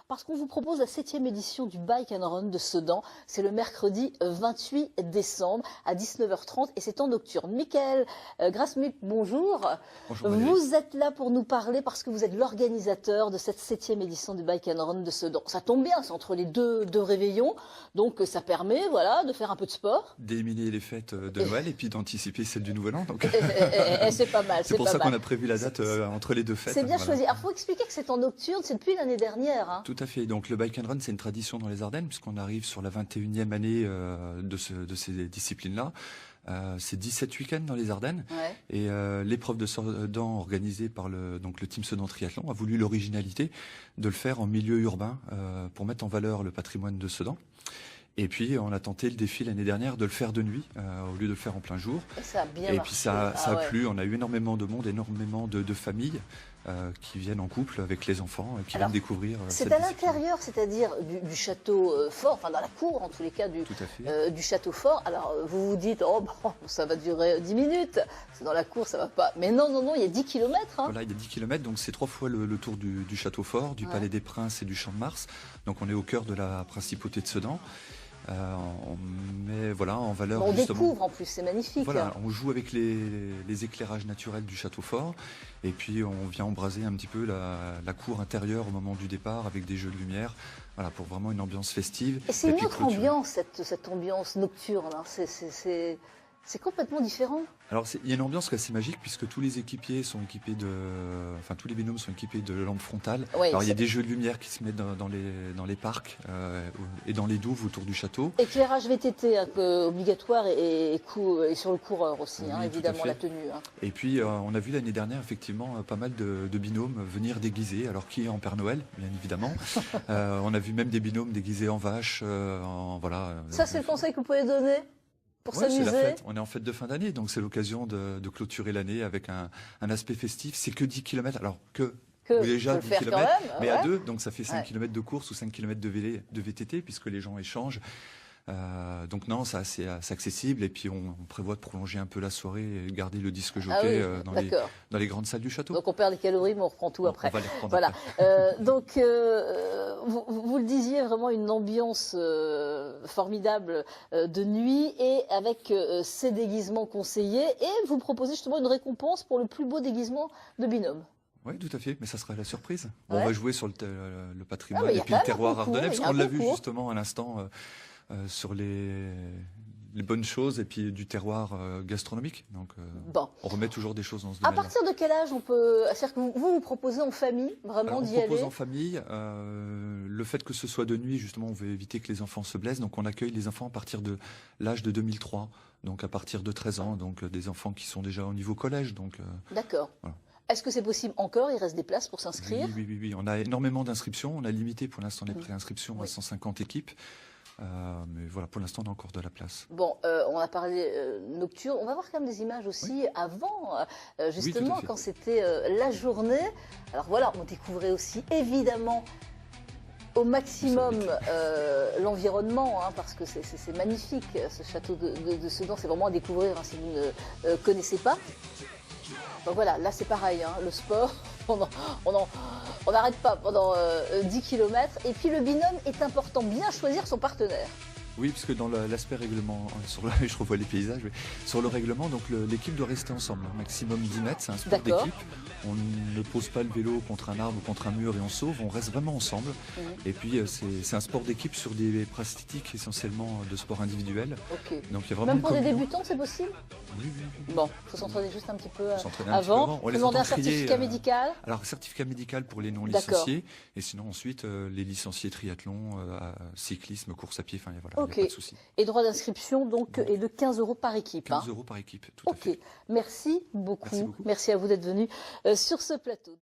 Parce qu'on vous propose la 7e édition du Bike and Run de Sedan. C'est le mercredi 28 décembre à 19h30 et c'est en nocturne. Michael Grasmuth, bonjour. Bonjour Valérie. Vous êtes là pour nous parler parce que vous êtes l'organisateur de cette 7e édition du Bike and Run de Sedan. Ça tombe bien, c'est entre les deux réveillons, donc ça permet de faire un peu de sport. D'éliminer les fêtes de Noël et puis d'anticiper celle du Nouvel An. Donc... c'est pas mal. C'est pour ça qu'on a prévu la date entre les deux fêtes. C'est bien choisi. Alors, il faut expliquer que c'est en nocturne, c'est depuis l'année dernière. Tout à fait. Donc le Bike and Run, c'est une tradition dans les Ardennes, puisqu'on arrive sur la 21e année de ces disciplines-là. C'est 17 week-ends dans les Ardennes. Ouais. Et l'épreuve de Sedan organisée par le Team Sedan Triathlon a voulu l'originalité de le faire en milieu urbain pour mettre en valeur le patrimoine de Sedan. Et puis, on a tenté le défi l'année dernière de le faire de nuit, au lieu de le faire en plein jour. Et ça a bien marché. marché. Puis ça a plu. On a eu énormément de monde, énormément de familles qui viennent en couple avec les enfants et qui viennent découvrir. C'est à l'intérieur, c'est-à-dire du château fort, enfin dans la cour en tous les cas du château fort. Alors vous vous dites, oh bon, ça va durer 10 minutes, c'est dans la cour, ça va pas. Mais non, il y a 10 km. Hein. Voilà, il y a 10 km, donc c'est 3 fois le tour du château fort, du Palais des Princes et du Champ de Mars. Donc on est au cœur de la principauté de Sedan. On met en valeur. On découvre en plus, c'est magnifique. Voilà, on joue avec les éclairages naturels du château fort et puis on vient embraser un petit peu la cour intérieure au moment du départ avec des jeux de lumière. Voilà, pour vraiment une ambiance festive. Et c'est une autre ambiance, cette ambiance nocturne. Hein. C'est complètement différent. Alors il y a une ambiance assez magique puisque tous les équipiers sont équipés tous les binômes sont équipés de lampes frontales. Oui, alors il y a des jeux de lumière qui se mettent dans les parcs et dans les douves autour du château. Éclairage VTT obligatoire et sur le coureur aussi, oui, évidemment la tenue. Hein. Et puis on a vu l'année dernière effectivement pas mal de binômes venir déguisés, alors qui est en Père Noël bien évidemment. On a vu même des binômes déguisés en vache. Ça c'est le conseil que vous pouvez donner pour s'amuser. C'est la fête. On est en fête de fin d'année, donc c'est l'occasion de clôturer l'année avec un aspect festif. C'est que 10 km, alors déjà 10 km, mais à deux, donc ça fait 5 km de course ou 5 km de VTT, puisque les gens échangent. Donc non, c'est accessible et puis on prévoit de prolonger un peu la soirée et garder le disque jockey dans les grandes salles du château. Donc on perd des calories mais on reprend tout après. On va les reprendre voilà. après. Donc vous le disiez, vraiment une ambiance formidable de nuit et avec ces déguisements conseillés et vous proposez justement une récompense pour le plus beau déguisement de binôme. Oui, tout à fait, mais ça sera la surprise. On va jouer sur le patrimoine et puis le terroir ardennais, parce qu'on l'a vu justement à l'instant sur les bonnes choses et puis du terroir gastronomique. Donc on remet toujours des choses dans ce domaine. À partir de quel âge on peut... C'est-à-dire que vous proposez en famille, vraiment d'y aller? On propose en famille. Le fait que ce soit de nuit, justement, on veut éviter que les enfants se blessent. Donc on accueille les enfants à partir de l'âge de 2003, donc à partir de 13 ans, donc des enfants qui sont déjà au niveau collège. D'accord. Voilà. Est-ce que c'est possible encore? Il reste des places pour s'inscrire? Oui. On a énormément d'inscriptions. On a limité pour l'instant les préinscriptions à 150 équipes. Mais voilà, pour l'instant, on a encore de la place. Bon, on a parlé nocturne. On va voir quand même des images aussi avant, justement, quand c'était la journée. Alors voilà, on découvrait aussi évidemment au maximum l'environnement, parce que c'est magnifique, ce château de Sedan. C'est vraiment à découvrir si vous ne connaissez pas. Donc voilà, là c'est pareil, le sport, on n'arrête pas pendant 10 km. Et puis le binôme est important, bien choisir son partenaire. Oui, puisque dans l'aspect règlement, je revois les paysages, mais sur le règlement, donc l'équipe doit rester ensemble, maximum 10 mètres, c'est un sport d'équipe. On ne pose pas le vélo contre un arbre ou contre un mur et on sauve, on reste vraiment ensemble. Et puis c'est un sport d'équipe sur des pratiques essentiellement de sport individuel. Donc, il y a vraiment même pour des débutants, c'est possible? Oui. Bon, il faut s'entraîner juste un petit peu avant. On demander un certificat médical. Alors, certificat médical pour les non-licenciés, et sinon ensuite les licenciés triathlon, cyclisme, course à pied, enfin voilà. Pas de souci. Et droit d'inscription donc est de 15 € par équipe. 15 € par équipe, tout à fait. Merci beaucoup. Merci à vous d'être venu sur ce plateau.